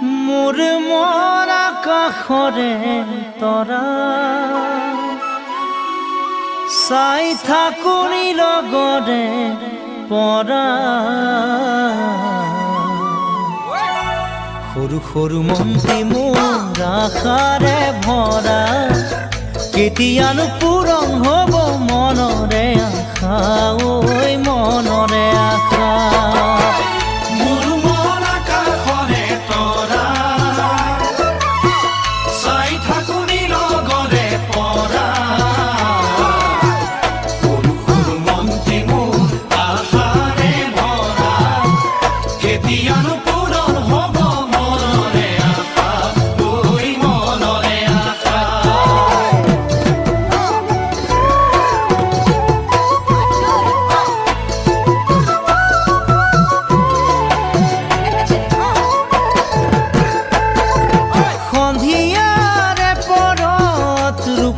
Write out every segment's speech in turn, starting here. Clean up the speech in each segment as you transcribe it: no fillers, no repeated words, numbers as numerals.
মোৰ মন আকাশৰে তৰা চাই থাকো লগৰে পৰা সৰু সৰু মনটি মোৰ আশাৰে ভৰা কেতিয়ানো পূৰণ হ'ব মনৰে আশা ঐ মনৰে আশা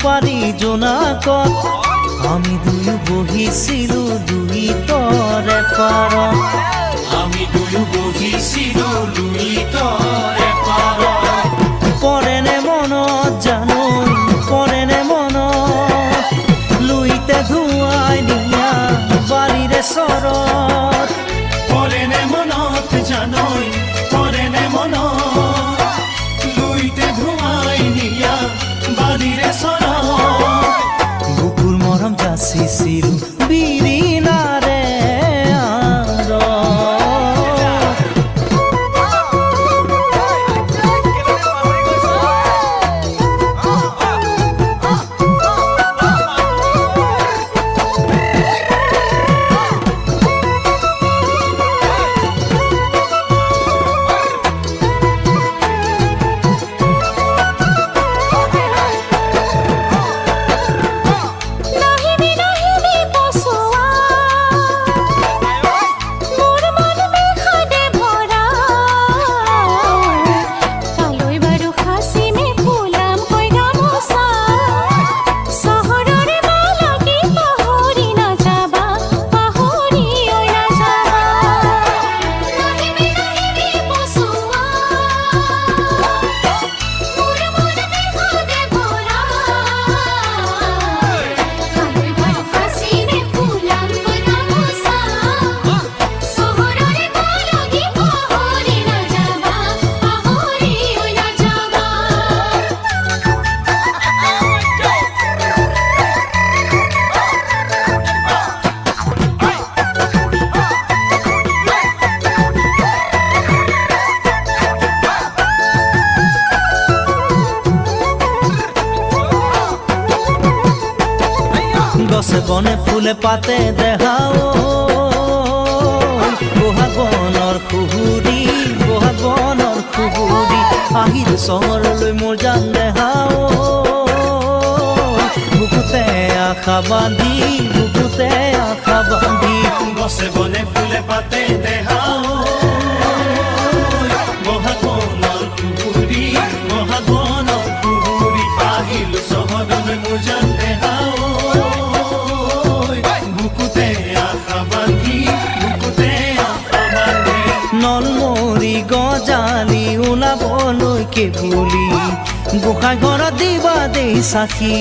পাৰি জোনাকত আমি দুয়ো বহিছিলো দুই তৰে পাৰত আমি দুয়ো বহিছিলো দুই তৰে পাৰত পৰেনে মনত জানো পৰেনে মনত লুইতে ধুৱাই দিয়া বাৰীৰে চৰত পৰেনে মনত জানো পৰেনে মনত লুইতে ধুৱাই দিয়া বাৰীৰে চৰত যাচিছিলো বিৰিণাৰে গছে বনে ফুলে পাতে দেখাও বহাগ বনৰ খুহুৰি বহাগ বনৰ খুহুৰি আহিল চহৰলৈ মোৰ জান দেখাও বুকুতে আশা বান্ধি বুকুতে আশা বান্ধি গছে বনে ফুলে পাতে দেখাও বহাগ বনৰ খুহুৰি বহাগ বনৰ খুহুৰি আহিল চহৰলৈ মোৰ জান দেখাও নলমৰি গজালি ওলাবলৈকে বুলি গোসাঁই ঘৰত দিবা দেই চাকি